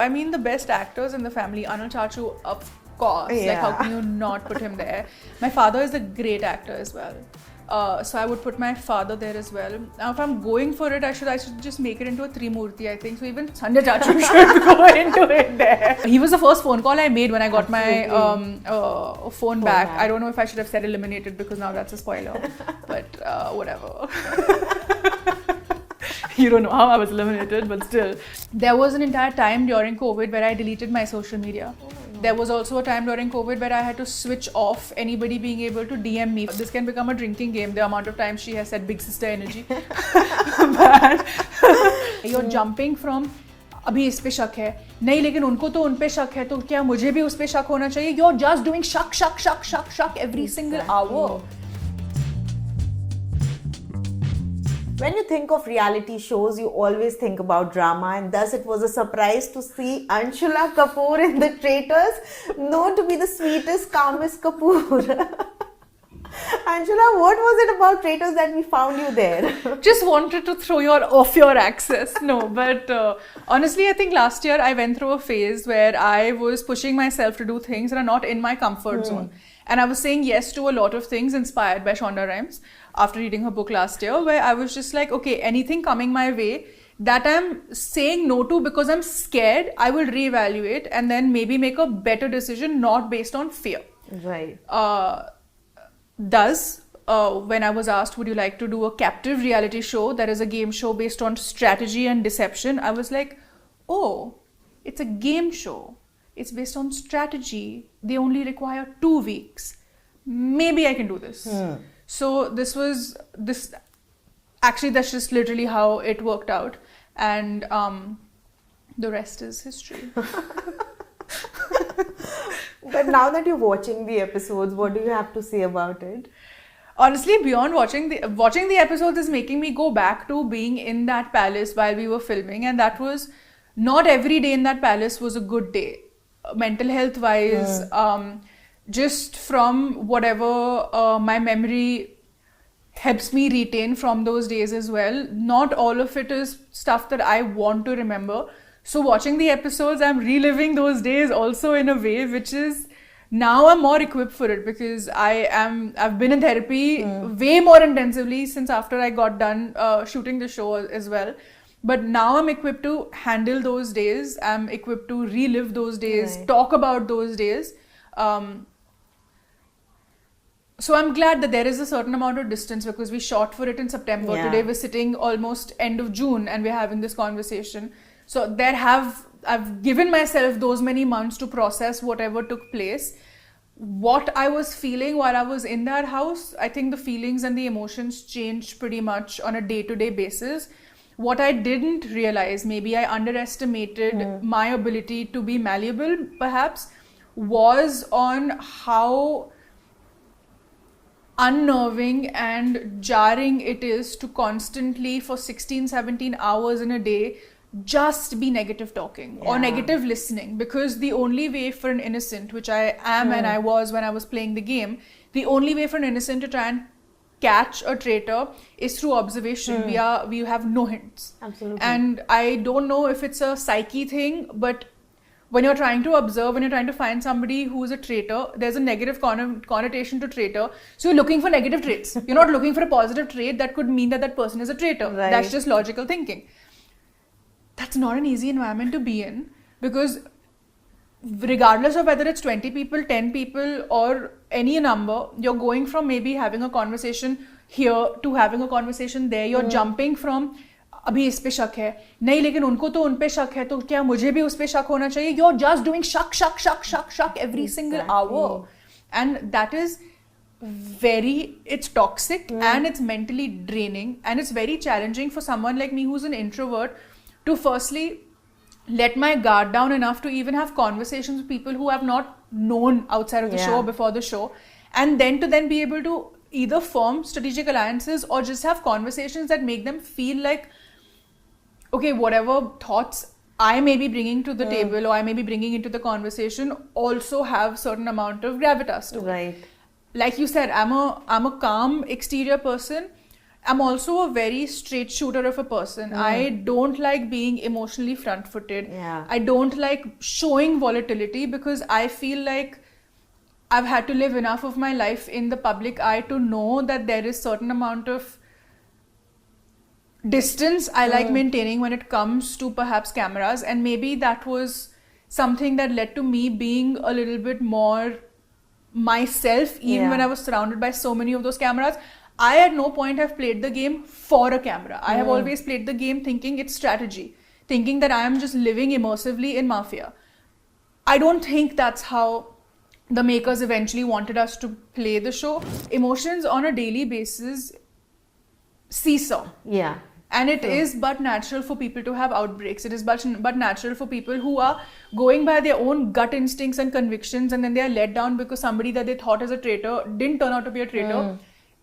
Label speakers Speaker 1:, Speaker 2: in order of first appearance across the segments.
Speaker 1: I mean, the best actors in the family, Anil Chachu, of course.
Speaker 2: Yeah.
Speaker 1: Like, how can you not put him there? My father is a great actor as well. So I would put my father there as well. Now, if I'm going for it, I should just make it into a Trimurti, I think. So even Sanjay Chachu should go into it there. He was the first phone call I made when I got my phone back. I don't know if I should have said eliminated because now that's a spoiler. But whatever. You don't know how I was eliminated, but still. There was an entire time during COVID where I deleted my social media. There was also a time during COVID where I had to switch off anybody being able to DM me. This can become a drinking game, the amount of times she has said big sister energy. But you're jumping from अभी इस पे शक है नहीं लेकिन उनको तो उन पे शक है तो क्या मुझे भी उस पे शक होना चाहिए? You're just doing shak every single hour.
Speaker 2: When you think of reality shows, you always think about drama, and thus it was a surprise to see Anshula Kapoor in the Traitors, known to be the sweetest, calmest Kapoor. Anshula, what was it about Traitors that we found you there?
Speaker 1: Just wanted to throw you off your axis. No, but honestly, I think last year I went through a phase where I was pushing myself to do things that are not in my comfort zone. And I was saying yes to a lot of things inspired by Shonda Rhimes after reading her book last year, where I was just like, okay, anything coming my way that I'm saying no to because I'm scared, I will reevaluate and then maybe make a better decision, not based on fear.
Speaker 2: Right.
Speaker 1: When I was asked, would you like to do a captive reality show that is a game show based on strategy and deception? I was like, oh, it's a game show. It's based on strategy. They only require 2 weeks. Maybe I can do this. So actually that's just literally how it worked out. And the rest is history.
Speaker 2: But now that you're watching the episodes, what do you have to say about it?
Speaker 1: Honestly, beyond watching the episodes is making me go back to being in that palace while we were filming, and that was not every day in that palace was a good day. Mental health wise, just from whatever my memory helps me retain from those days as well. Not all of it is stuff that I want to remember. So watching the episodes, I'm reliving those days also in a way, which is now I'm more equipped for it because I've been in therapy way more intensively since after I got done shooting the show as well. But now I'm equipped to handle those days. I'm equipped to relive those days, talk about those days. So I'm glad that there is a certain amount of distance because we shot for it in September. Today we're sitting almost end of June and we're having this conversation. So I've given myself those many months to process whatever took place. What I was feeling while I was in that house, I think the feelings and the emotions changed pretty much on a day-to-day basis. What I didn't realize, maybe I underestimated my ability to be malleable perhaps, was on how unnerving and jarring it is to constantly for 16-17 hours in a day just be negative talking or negative listening, because the only way for an innocent, which I am and I was when I was playing the game, the only way for an innocent to try and catch a traitor is through observation. We have no hints.
Speaker 2: Absolutely.
Speaker 1: And I don't know if it's a psyche thing, but when you're trying to observe, when you're trying to find somebody who's a traitor, there's a negative connotation to traitor. So you're looking for negative traits. You're not looking for a positive trait that could mean that person is a traitor.
Speaker 2: Right.
Speaker 1: That's just logical thinking. That's not an easy environment to be in, because regardless of whether it's 20 people, 10 people or any number, you're going from maybe having a conversation here to having a conversation there. You're jumping from अभी इस पे शक है नहीं लेकिन उनको तो उन पे शक है तो क्या मुझे भी उस पे शक होना चाहिए? You're just doing shak every single hour, and that is it's toxic and it's mentally draining, and it's very challenging for someone like me who's an introvert to firstly let my guard down enough to even have conversations with people who have not known outside of the show or before the show, and then to be able to either form strategic alliances or just have conversations that make them feel like, okay, whatever thoughts I may be bringing to the table or I may be bringing into the conversation also have certain amount of gravitas to it.
Speaker 2: Right.
Speaker 1: Like you said, I'm a calm exterior person. I'm also a very straight shooter of a person. I don't like being emotionally front-footed.
Speaker 2: Yeah.
Speaker 1: I don't like showing volatility because I feel like I've had to live enough of my life in the public eye to know that there is certain amount of distance I like maintaining when it comes to perhaps cameras, and maybe that was something that led to me being a little bit more myself even when I was surrounded by so many of those cameras. I at no point have played the game for a camera. I have always played the game thinking it's strategy, thinking that I am just living immersively in Mafia. I don't think that's how the makers eventually wanted us to play the show. Emotions on a daily basis seesaw.
Speaker 2: Yeah.
Speaker 1: And it is but natural for people to have outbreaks. It is but natural for people who are going by their own gut instincts and convictions, and then they are let down because somebody that they thought as a traitor didn't turn out to be a traitor.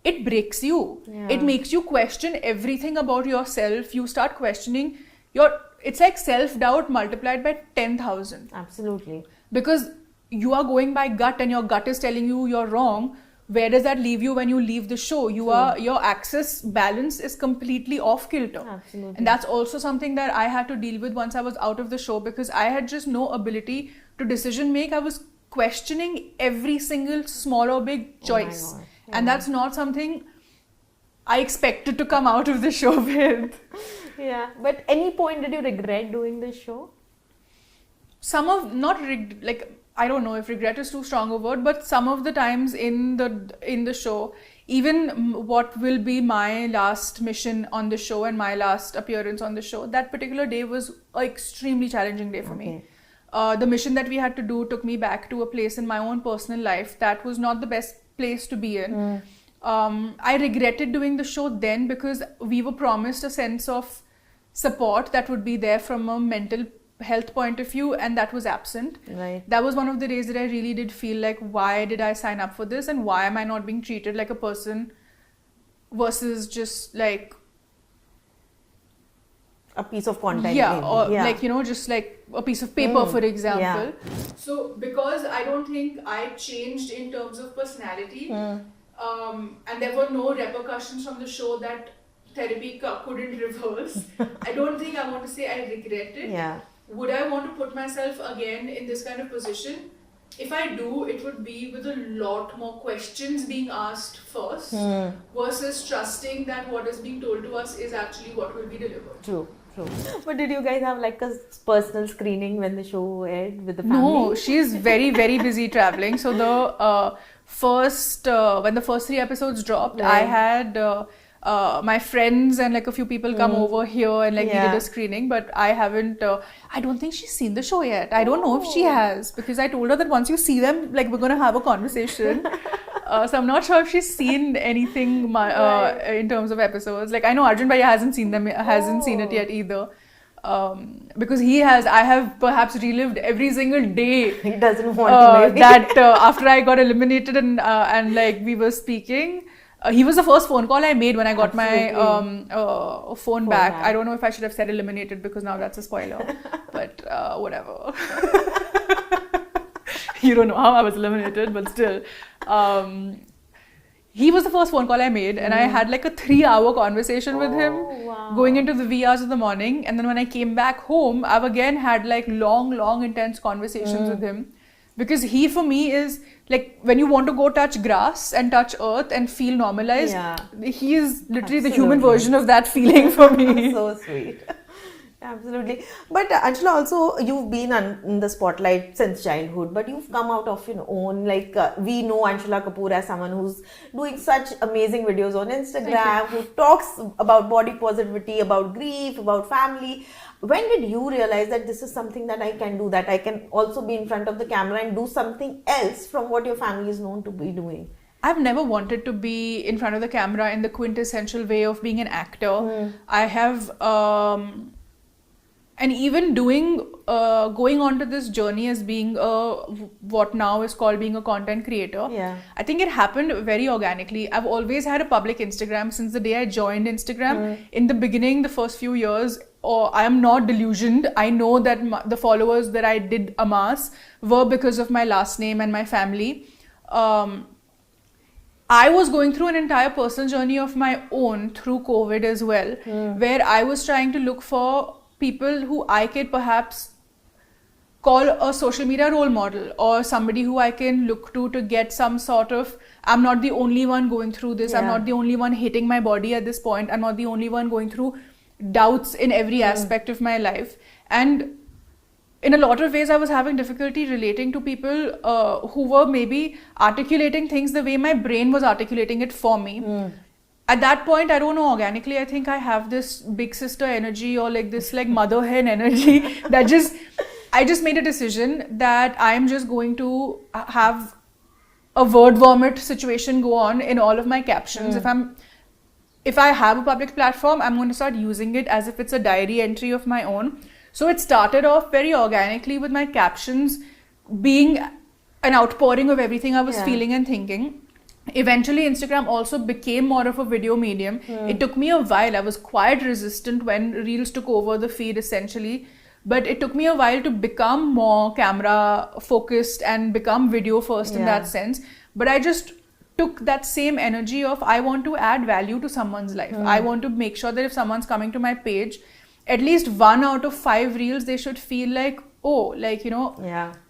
Speaker 1: It breaks you.
Speaker 2: Yeah.
Speaker 1: It makes you question everything about yourself. You start questioning it's like self-doubt multiplied by 10,000.
Speaker 2: Absolutely.
Speaker 1: Because you are going by gut and your gut is telling you you're wrong. Where does that leave you when you leave the show? Your axis balance is completely off kilter.
Speaker 2: Absolutely.
Speaker 1: And that's also something that I had to deal with once I was out of the show, because I had just no ability to decision make. I was questioning every single small or big choice.
Speaker 2: God.
Speaker 1: And that's not something I expected to come out of the show with.
Speaker 2: Yeah. But any point did you regret doing this show?
Speaker 1: I don't know if regret is too strong a word, but some of the times in the show, even what will be my last mission on the show and my last appearance on the show, that particular day was an extremely challenging day for me. The mission that we had to do took me back to a place in my own personal life that was not the best place to be in. I regretted doing the show then because we were promised a sense of support that would be there from a mental health point of view, and that was absent.
Speaker 2: Right.
Speaker 1: That was one of the days that I really did feel like, why did I sign up for this, and why am I not being treated like a person versus just like
Speaker 2: a piece of content.
Speaker 1: Just like a piece of paper, for example.
Speaker 2: Yeah.
Speaker 1: So because I don't think I changed in terms of personality, and there were no repercussions from the show that therapy couldn't reverse, I don't think I want to say I regret it.
Speaker 2: Yeah.
Speaker 1: Would I want to put myself again in this kind of position? If I do, it would be with a lot more questions being asked first versus trusting that what is being told to us is actually what will be delivered.
Speaker 2: True. But did you guys have like a personal screening when the show aired with the family?
Speaker 1: No, she is very, very busy traveling. So the when the first 3 episodes dropped, I had my friends and like a few people come over here and like we did a screening, but I haven't, I don't think she's seen the show yet. I don't know if she has, because I told her that once you see them, like we're going to have a conversation. So I'm not sure if she's seen anything in terms of episodes. Like I know Arjun Bhaiya hasn't seen it yet either. Because I have perhaps relived every single day.
Speaker 2: He doesn't want to.
Speaker 1: That after I got eliminated and like we were speaking, he was the first phone call I made when I got my phone back. I don't know if I should have said eliminated because now that's a spoiler, but whatever. You don't know how I was eliminated, but still. He was the first phone call I made, and I had like a 3-hour conversation with him going into the wee hours of the morning. And then when I came back home, I've again had like long, intense conversations with him. Because he, for me, is like when you want to go touch grass and touch earth and feel normalized, he is literally the human version of that feeling for me.
Speaker 2: So sweet. Absolutely. But Anshula, also you've been in the spotlight since childhood, but you've come out of your own. Like we know Anshula Kapoor as someone who's doing such amazing videos on Instagram, who talks about body positivity, about grief, about family. When did you realize that this is something that I can do, that I can also be in front of the camera and do something else from what your family is known to be doing?
Speaker 1: I've never wanted to be in front of the camera in the quintessential way of being an actor. I have... and even going on to this journey as being what now is called being a content creator, I think it happened very organically. I've always had a public Instagram since the day I joined Instagram. In the beginning, the first few years, I am not delusioned. I know that the followers that I did amass were because of my last name and my family. I was going through an entire personal journey of my own through COVID as well, where I was trying to look for people who I could perhaps call a social media role model, or somebody who I can look to get some sort of, I'm not the only one going through this, I'm not the only one hating my body at this point, I'm not the only one going through doubts in every aspect of my life. And in a lot of ways, I was having difficulty relating to people who were maybe articulating things the way my brain was articulating it for me. At that point, I don't know, organically, I think I have this big sister energy, or like this like mother hen energy that I just made a decision that I'm just going to have a word vomit situation go on in all of my captions. If I have a public platform, I'm going to start using it as if it's a diary entry of my own. So it started off very organically with my captions being an outpouring of everything I was feeling and thinking. Eventually, Instagram also became more of a video medium. It took me a while. I was quite resistant when Reels took over the feed essentially. But it took me a while to become more camera focused and become video first in that sense. But I just took that same energy of, I want to add value to someone's life. I want to make sure that if someone's coming to my page, at least 1 out of 5 reels, they should feel like, oh, like, you know,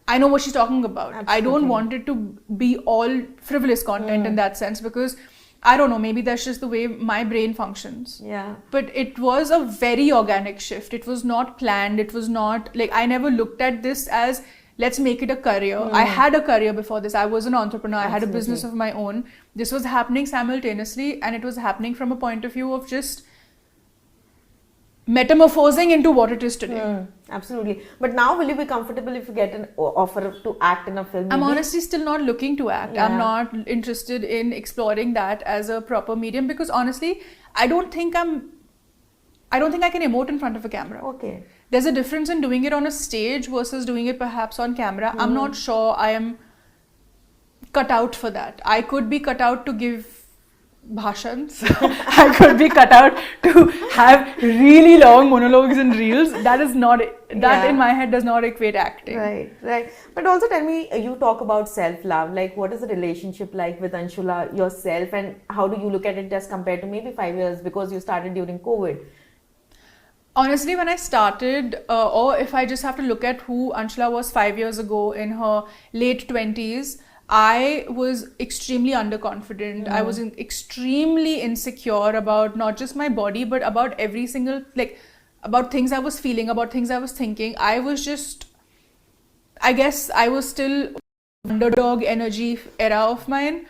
Speaker 1: I know what she's talking about. Absolutely. I don't want it to be all frivolous content in that sense, because I don't know, maybe that's just the way my brain functions. But it was a very organic shift. It was not planned. It was not like, I never looked at this as, let's make it a career. I had a career before this. I was an entrepreneur. I had a business of my own. This was happening simultaneously, and it was happening from a point of view of just metamorphosing into what it is today.
Speaker 2: Absolutely. But now, will you be comfortable if you get an offer to act in a film?
Speaker 1: I'm honestly still not looking to act. I'm not interested in exploring that as a proper medium, because honestly, I don't think I can emote in front of a camera.
Speaker 2: Okay.
Speaker 1: There's a difference in doing it on a stage versus doing it perhaps on camera. I'm not sure I am cut out for that. I could be cut out to give bhashans. I could be cut out to have really long monologues and reels. That is not, that in my head does not equate acting.
Speaker 2: Right. But also tell me, you talk about self-love. Like, what is the relationship like with Anshula yourself, and how do you look at it as compared to maybe 5 years, because you started during COVID?
Speaker 1: Honestly, when I started, or if I just have to look at who Anshula was 5 years ago in her late 20s, I was extremely underconfident. I was extremely insecure about not just my body, but about every single, like, about things I was feeling, about things I was thinking. I was just, I guess I was still underdog energy era of mine,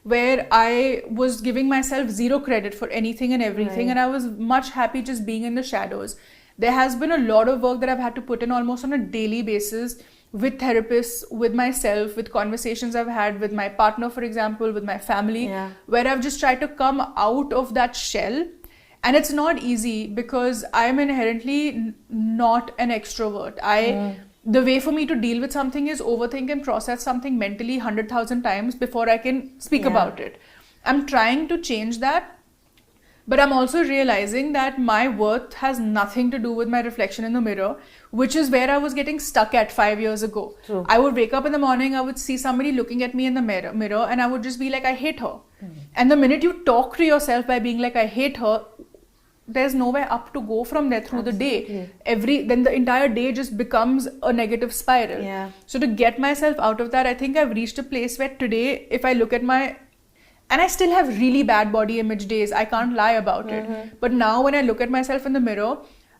Speaker 1: where I was giving myself zero credit for anything and everything. And I was much happy just being in the shadows. There has been a lot of work that I've had to put in almost on a daily basis, with therapists, with myself, with conversations I've had with my partner, for example, with my family, where I've just tried to come out of that shell. And it's not easy, because I'm inherently not an extrovert. The way for me to deal with something is overthink and process something mentally 100,000 times before I can speak about it. I'm trying to change that. But I'm also realizing that my worth has nothing to do with my reflection in the mirror, which is where I was getting stuck at 5 years ago.
Speaker 2: True.
Speaker 1: I would wake up in the morning, I would see somebody looking at me in the mirror, and I would just be like, I hate her. And the minute you talk to yourself by being like, I hate her, there's nowhere up to go from there through the day. Then the entire day just becomes a negative spiral. So to get myself out of that, I think I've reached a place where today, if I look at and I still have really bad body image days, I can't lie about it. But now when I look at myself in the mirror,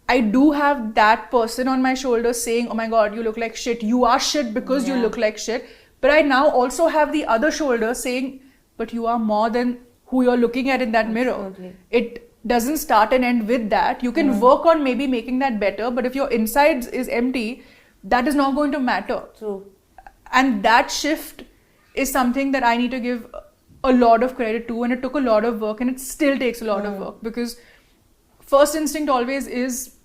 Speaker 1: I do have that person on my shoulder saying, oh my God, you look like shit. You are shit because you look like shit. But I now also have the other shoulder saying, but you are more than who you're looking at in that mirror. It doesn't start and end with that. You can work on maybe making that better, but if your insides is empty, that is not going to matter. And that shift is something that I need to give a lot of credit to, and it took a lot of work, and it still takes a lot of work, because first instinct always is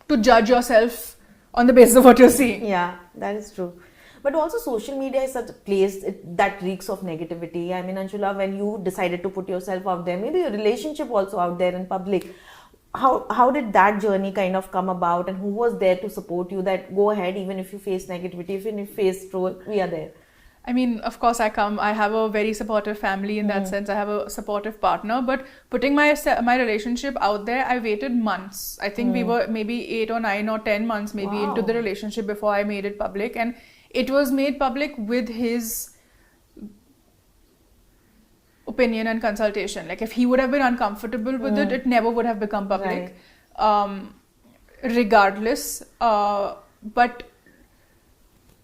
Speaker 1: to judge yourself on the basis of what you're seeing.
Speaker 2: Yeah, that is true. But also social media is such a place that reeks of negativity. I mean, Anshula, when you decided to put yourself out there, maybe your relationship also out there in public, how did that journey kind of come about, and who was there to support you that go ahead, even if you face negativity, even if you face troll, we are there?
Speaker 1: I mean, of course, I have a very supportive family in that sense. I have a supportive partner, but putting my relationship out there, I waited months. I think we were maybe 8 or 9 or 10 months maybe into the relationship before I made it public. And it was made public with his opinion and consultation. Like if he would have been uncomfortable with it, it never would have become public. Regardless. But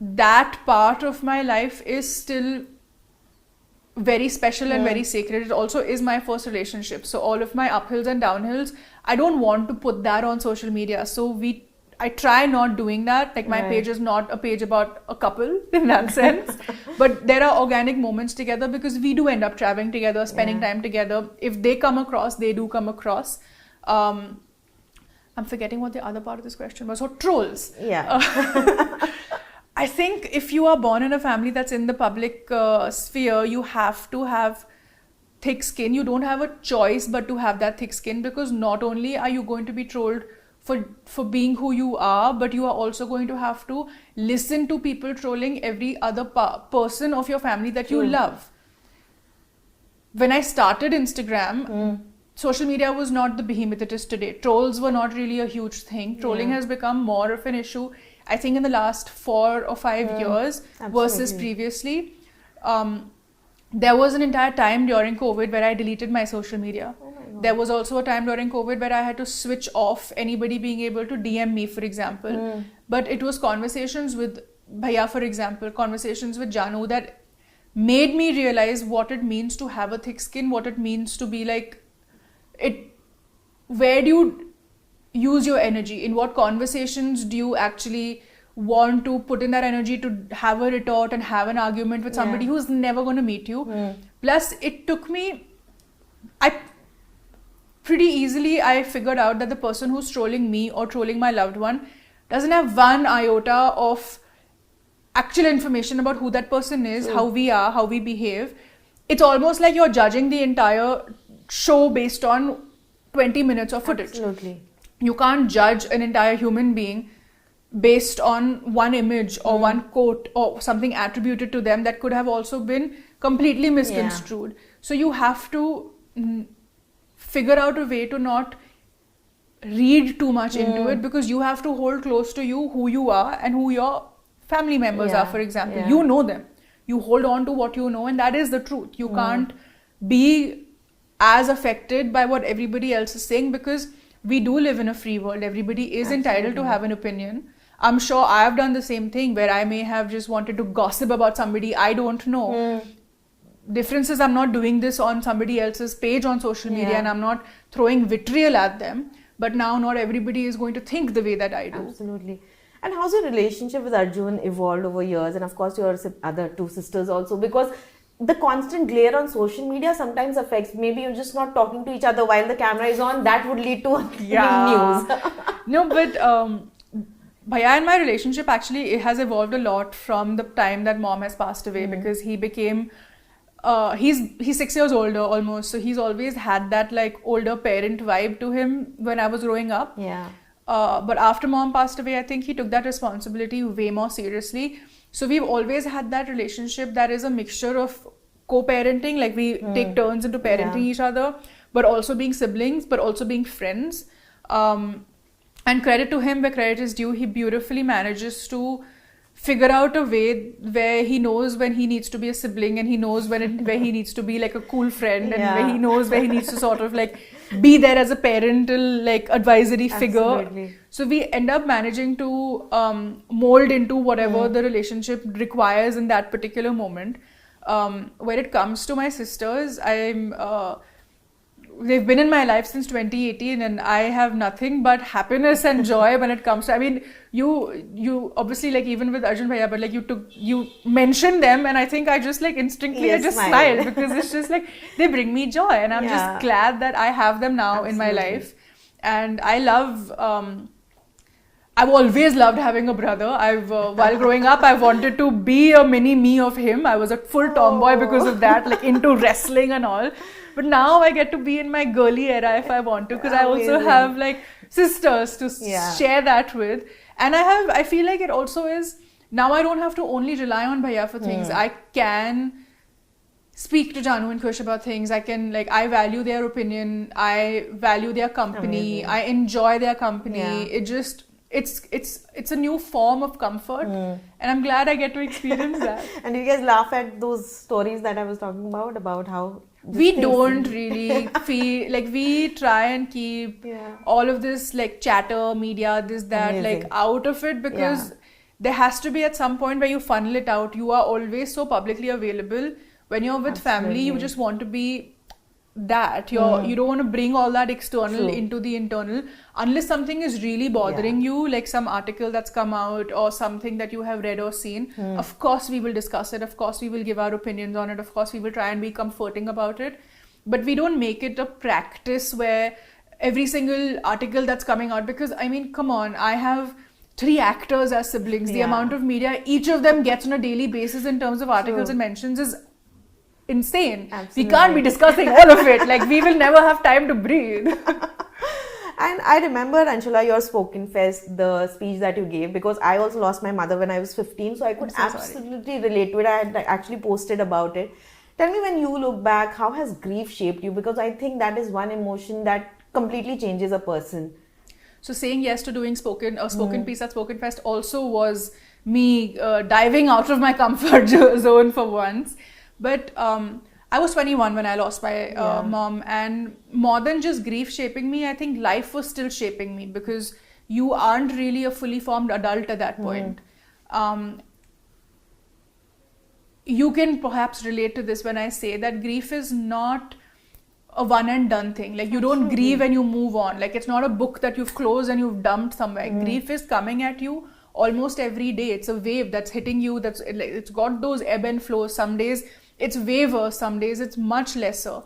Speaker 1: that part of my life is still very special and very sacred. It also is my first relationship. So all of my uphills and downhills, I don't want to put that on social media. So I try not doing that. Like my page is not a page about a couple in that sense. But there are organic moments together because we do end up traveling together, spending time together. If they come across, they do come across. I'm forgetting what the other part of this question was. So trolls. I think if you are born in a family that's in the public sphere, you have to have thick skin. You don't have a choice but to have that thick skin, because not only are you going to be trolled for being who you are, but you are also going to have to listen to people trolling every other person of your family that you love. When I started Instagram, social media was not the behemoth it is today. Trolls were not really a huge thing. Trolling has become more of an issue, I think, in the last 4 or 5 years versus previously. There was an entire time during COVID where I deleted my social media. There was also a time during COVID where I had to switch off anybody being able to DM me, for example. But it was conversations with Bhaiya, for example, conversations with Janu that made me realize what it means to have a thick skin, what it means to be like it. Where do you use your energy? In what conversations do you actually want to put in that energy to have a retort and have an argument with somebody who's never going to meet you? Plus, it took me, pretty easily I figured out that the person who's trolling me or trolling my loved one doesn't have one iota of actual information about who that person is, how we are, how we behave. It's almost like you're judging the entire show based on 20 minutes of footage.
Speaker 2: Absolutely.
Speaker 1: You can't judge an entire human being based on one image or one quote or something attributed to them that could have also been completely misconstrued. So you have to figure out a way to not read too much into it, because you have to hold close to you who you are and who your family members are, for example. You know them. You hold on to what you know, and that is the truth. You can't be as affected by what everybody else is saying, because we do live in a free world. Everybody is entitled to have an opinion. I'm sure I have done the same thing where I may have just wanted to gossip about somebody I don't know. Difference is I'm not doing this on somebody else's page on social media, and I'm not throwing vitriol at them. But now not everybody is going to think the way that I do.
Speaker 2: Absolutely. And how's your relationship with Arjun evolved over years? And of course your other 2 sisters also, because the constant glare on social media sometimes affects, maybe you're just not talking to each other while the camera is on, that would lead to news.
Speaker 1: No, but Bhaiya and my relationship actually, it has evolved a lot from the time that mom has passed away, because he became he's 6 years older almost, so he's always had that like older parent vibe to him when I was growing up. But after mom passed away, I think he took that responsibility way more seriously. So we've always had that relationship that is a mixture of co-parenting, like we take turns into parenting each other, but also being siblings, but also being friends. And credit to him where credit is due, he beautifully manages to figure out a way where he knows when he needs to be a sibling, and he knows where he needs to be like a cool friend, and where he knows where he needs to sort of like be there as a parental like advisory figure. So we end up managing to mold into whatever the relationship requires in that particular moment. When it comes to my sisters, they've been in my life since 2018, and I have nothing but happiness and joy when it comes to, I mean, you obviously, like even with Arjun Bhaiya, but like you mentioned them, and I think I just like instinctively I just smile because it's just like they bring me joy, and I'm just glad that I have them now in my life. And I love I've always loved having a brother. While growing up, I wanted to be a mini me of him. I was a full tomboy because of that, like into wrestling and all. But now I get to be in my girly era if I want to, because I also have like sisters to share that with. And I feel like it also is now I don't have to only rely on Bhaiya for things. I can speak to Janu and Khush about things. I can, like, I value their opinion. I value their company.
Speaker 2: Amazing.
Speaker 1: I enjoy their company.
Speaker 2: Yeah.
Speaker 1: It just, it's a new form of comfort, and I'm glad I get to experience that.
Speaker 2: And you guys laugh at those stories that I was talking about how
Speaker 1: We don't really feel like, we try and keep all of this like chatter, media, this, that,
Speaker 2: Amazing.
Speaker 1: like out of it, because there has to be at some point where you funnel it out. You are always so publicly available. When you're with family, you just want to be that. You don't want to bring all that external into the internal, unless something is really bothering you, like some article that's come out or something that you have read or seen. Of course we will discuss it, of course we will give our opinions on it, of course we will try and be comforting about it, but we don't make it a practice where every single article that's coming out, because I mean, come on, I have 3 actors as siblings. The amount of media each of them gets on a daily basis in terms of articles and mentions is insane.
Speaker 2: Absolutely.
Speaker 1: We can't be discussing all of it. Like, we will never have time to breathe.
Speaker 2: And I remember, Anshula, your Spoken Fest, the speech that you gave, because I also lost my mother when I was 15, so I could absolutely relate to it. I had actually posted about it. Tell me, when you look back, how has grief shaped you? Because I think that is one emotion that completely changes a person.
Speaker 1: So saying yes to doing spoken piece at Spoken Fest also was me diving out of my comfort zone for once. But I was 21 when I lost my mom, and more than just grief shaping me, I think life was still shaping me, because you aren't really a fully formed adult at that point. You can perhaps relate to this when I say that grief is not a one and done thing. Like, you don't grieve and you move on. Like, it's not a book that you've closed and you've dumped somewhere. Grief is coming at you almost every day. It's a wave that's hitting you. It's got those ebb and flows. Some days it's waver, some days it's much lesser.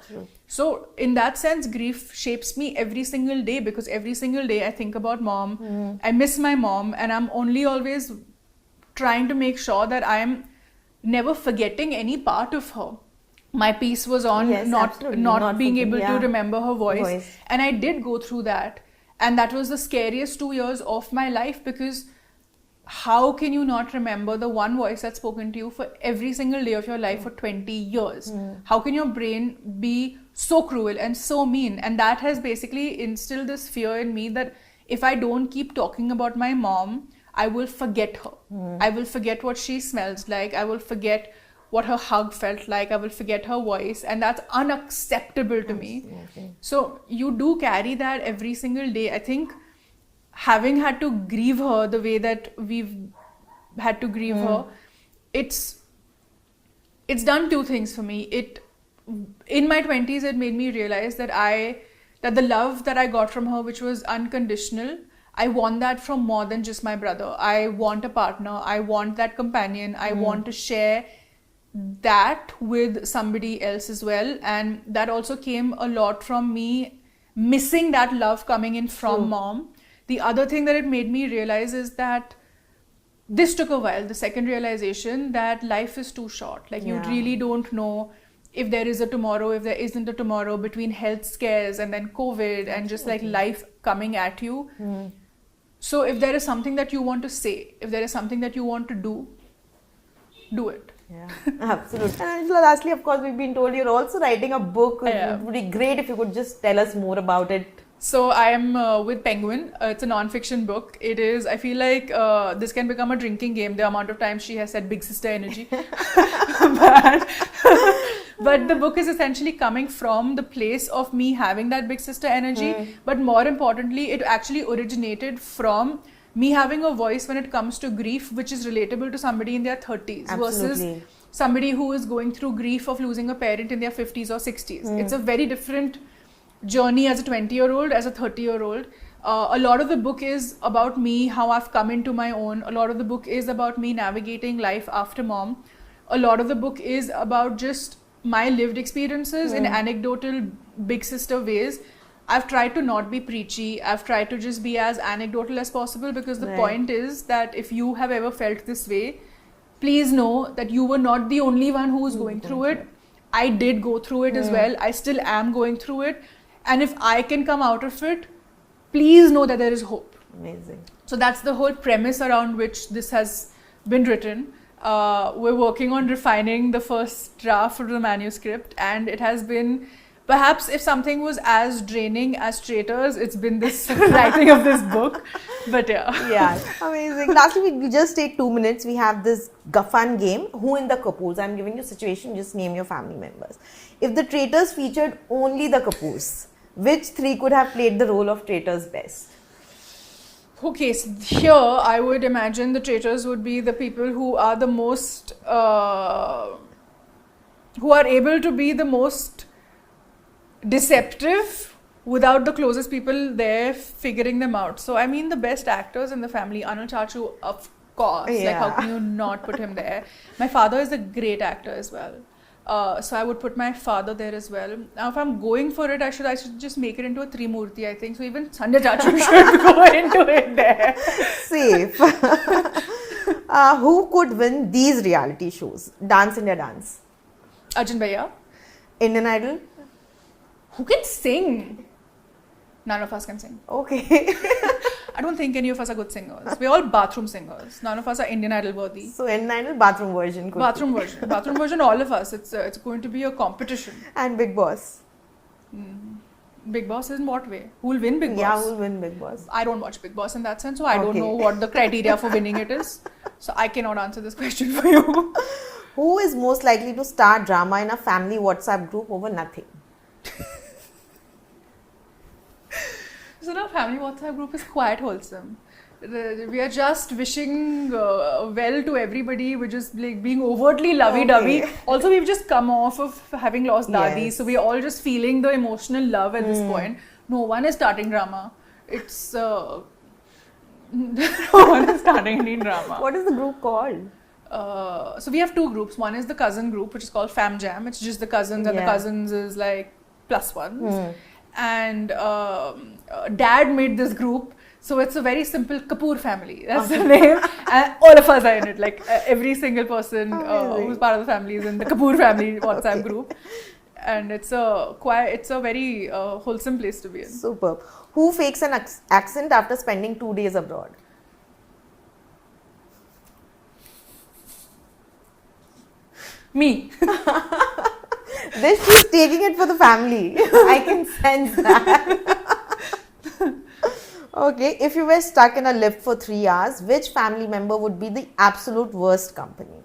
Speaker 1: So in that sense, grief shapes me every single day, because every single day I think about mom. I miss my mom, and I'm only always trying to make sure that I am never forgetting any part of her. My piece was on not being able to remember her voice. And I did go through that. And that was the scariest 2 years of my life, because how can you not remember the one voice that's spoken to you for every single day of your life for 20 years? How can your brain be so cruel and so mean? And that has basically instilled this fear in me that if I don't keep talking about my mom, I will forget her. I will forget what she smells like. I will forget what her hug felt like. I will forget her voice, and that's unacceptable to me. So you do carry that every single day. I think having had to grieve her the way that we've had to grieve her, it's done 2 things for me. In my 20s, it made me realize that the love that I got from her, which was unconditional, I want that from more than just my brother. I want a partner. I want that companion. I want to share that with somebody else as well. And that also came a lot from me missing that love coming in from mom. The other thing that it made me realize is that this took a while, the second realization that life is too short. Like, you really don't know if there is a tomorrow, if there isn't a tomorrow, between health scares and then COVID and just like life coming at you. So if there is something that you want to say, if there is something that you want to do it.
Speaker 2: Yeah, absolutely. And Anshula, lastly, of course, we've been told you're also writing a book. It would be great if you could just tell us more about it.
Speaker 1: So I am with Penguin. It's a non-fiction book. It is, I feel like this can become a drinking game, the amount of times she has said big sister energy. But the book is essentially coming from the place of me having that big sister energy. But more importantly, it actually originated from me having a voice when it comes to grief, which is relatable to somebody in their 30s versus somebody who is going through grief of losing a parent in their 50s or 60s. It's a very different journey as a 20-year-old, as a 30-year-old. A lot of the book is about me, how I've come into my own. A lot of the book is about me navigating life after mom. A lot of the book is about just my lived experiences in anecdotal big sister ways. I've tried to not be preachy. I've tried to just be as anecdotal as possible, because the point is that if you have ever felt this way, please know that you were not the only one who was going through it. I did go through it as well. I still am going through it. And if I can come out of it, please know that there is hope.
Speaker 2: Amazing.
Speaker 1: So that's the whole premise around which this has been written. We're working on refining the first draft of the manuscript, and it has been, perhaps if something was as draining as Traitors, it's been this writing of this book. But yeah.
Speaker 2: Yeah, amazing. Lastly, we just take 2 minutes. We have this fun game. Who in the Kapoors? I'm giving you a situation. Just name your family members. If the Traitors featured only the Kapoors, which 3 could have played the role of Traitors best?
Speaker 1: Okay, so here I would imagine the Traitors would be the people who are the most, who are able to be the most deceptive without the closest people there figuring them out. So I mean the best actors in the family, Anil Chachu, of course.
Speaker 2: Yeah.
Speaker 1: Like how can you not put him there? My father is a great actor as well. So I would put my father there as well. Now if I'm going for it, I should just make it into a Trimurti, I think. So even Sanjay Chachu should go into it there.
Speaker 2: Safe. Who could win these reality shows? Dance India Dance.
Speaker 1: Arjun Bhaiya.
Speaker 2: Indian Idol.
Speaker 1: Who can sing? None of us can sing.
Speaker 2: Okay.
Speaker 1: I don't think any of us are good singers. We're all bathroom singers. None of us are Indian Idol worthy.
Speaker 2: So Indian Idol bathroom version. Could
Speaker 1: Bathroom version. Bathroom version, all of us. It's going to be a competition.
Speaker 2: And Big Boss.
Speaker 1: Big Boss in what way? Who will win Big Boss?
Speaker 2: Yeah, who will win Big Boss?
Speaker 1: I don't watch Big Boss in that sense, so I don't know what the criteria for winning it is. So I cannot answer this question for you.
Speaker 2: Who is most likely to start drama in a family WhatsApp group over nothing?
Speaker 1: So our family WhatsApp group is quite wholesome. We are just wishing well to everybody. We're just like being overtly lovey-dovey.
Speaker 2: Okay.
Speaker 1: Also, we've just come off of having lost Dadi,
Speaker 2: Yes.
Speaker 1: so we're all just feeling the emotional love at this point. No one is starting drama. It's no one is starting any drama.
Speaker 2: What is the group called?
Speaker 1: So we have 2 groups. One is the cousin group, which is called Fam Jam. It's just the cousins, and the
Speaker 2: Yeah.
Speaker 1: cousins is like +1s. And Dad made this group, so it's a very simple Kapoor family. That's the name, and all of us are in it. Like every single person who's part of the family is in the Kapoor family WhatsApp group, and it's a very wholesome place to be in.
Speaker 2: Superb. Who fakes an accent after spending 2 days abroad?
Speaker 1: Me.
Speaker 2: This she's taking it for the family. I can sense that. Okay, if you were stuck in a lift for 3 hours, which family member would be the absolute worst company?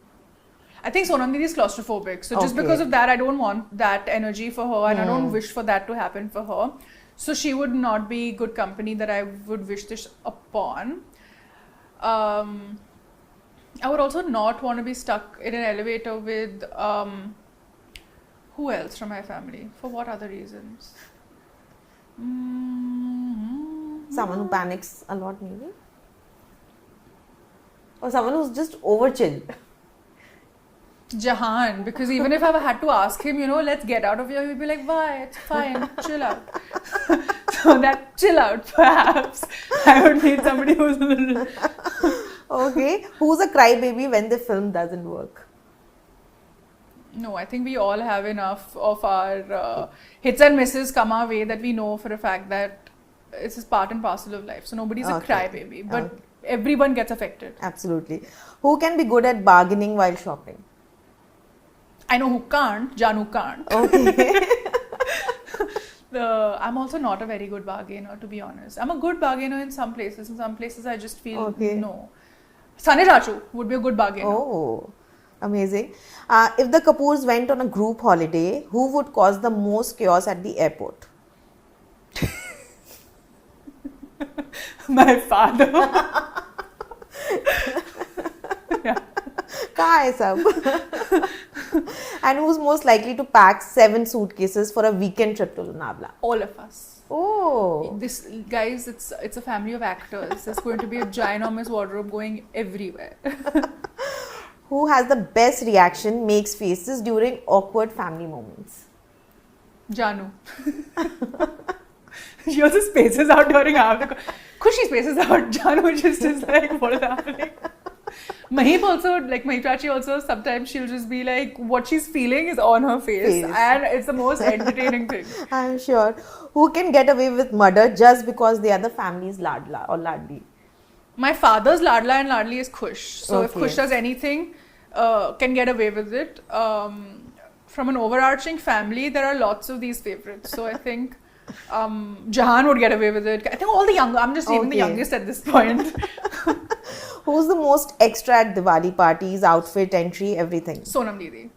Speaker 1: I think Sonam Didi is claustrophobic. So just
Speaker 2: Okay.
Speaker 1: because of that, I don't want that energy for her, and I don't wish for that to happen for her. So she would not be good company that I would wish this upon. I would also not want to be stuck in an elevator with who else from my family? For what other reasons?
Speaker 2: Someone who panics a lot, maybe? Or someone who's just over chill?
Speaker 1: Jahan, because even if I had to ask him, let's get out of here, he'd be like, why? It's fine, chill out. So that chill out, perhaps. I would need somebody who's a little...
Speaker 2: Okay, who's a crybaby when the film doesn't work?
Speaker 1: No, I think we all have enough of our hits and misses come our way that we know for a fact that it's just part and parcel of life. So nobody's a crybaby, but everyone gets affected.
Speaker 2: Absolutely. Who can be good at bargaining while shopping?
Speaker 1: I know who can't, Janu can't.
Speaker 2: Okay.
Speaker 1: I'm also not a very good bargainer, to be honest. I'm a good bargainer in some places. In some places, I just feel no. Sanjay Chachu would be a good bargainer.
Speaker 2: Oh, amazing. If the Kapoors went on a group holiday, who would cause the most chaos at the airport?
Speaker 1: My father. Yeah.
Speaker 2: Kahan hai sab? And who's most likely to pack 7 suitcases for a weekend trip to Lonavala?
Speaker 1: All of us.
Speaker 2: Oh.
Speaker 1: This, guys, it's a family of actors. There's going to be a ginormous wardrobe going everywhere.
Speaker 2: Who has the best reaction, makes faces during awkward family moments?
Speaker 1: Janu. She also spaces out during half the... Khushi spaces out. Janu just is like, what is happening? Mahip also, like Mahip Chachi also, sometimes she'll just be like, what she's feeling is on her face. And it's the most entertaining thing.
Speaker 2: I'm sure. Who can get away with murder just because they are the family's ladla or ladli?
Speaker 1: My father's Ladla and Ladli is Khush. So if
Speaker 2: Okay.
Speaker 1: Khush does anything, can get away with it. From an overarching family, there are lots of these favorites. So I think Jahan would get away with it. I think all the younger, I'm just even the
Speaker 2: Okay.
Speaker 1: youngest at this point.
Speaker 2: Who's the most extra at Diwali parties? Outfit, entry, everything.
Speaker 1: Sonam Didi.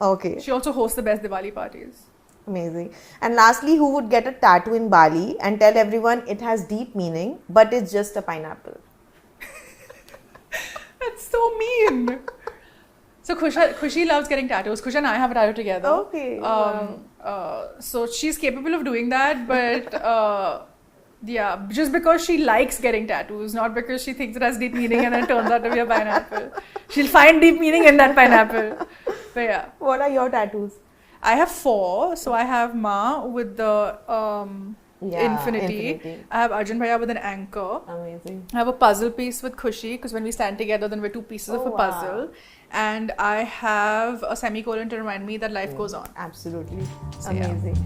Speaker 2: Okay,
Speaker 1: She also hosts the best Diwali parties.
Speaker 2: amazing. And lastly, who would get a tattoo in Bali and tell everyone it has deep meaning, but it's just a pineapple?
Speaker 1: That's so mean. So Khushi loves getting tattoos. Khushi and I have a tattoo together.
Speaker 2: Okay, wow.
Speaker 1: So she's capable of doing that, but yeah, just because she likes getting tattoos, not because she thinks it has deep meaning and then turns out to be a pineapple. She'll find deep meaning in that pineapple. But yeah,
Speaker 2: What are your tattoos?
Speaker 1: I have 4. So I have Ma with the infinity. I have Arjun Bhaiya with an anchor.
Speaker 2: Amazing.
Speaker 1: I have a puzzle piece with Khushi because when we stand together, then we're 2 pieces of
Speaker 2: Oh,
Speaker 1: a
Speaker 2: wow.
Speaker 1: puzzle. And I have a semicolon to remind me that life goes on.
Speaker 2: Absolutely.
Speaker 1: So, yeah.
Speaker 2: Amazing.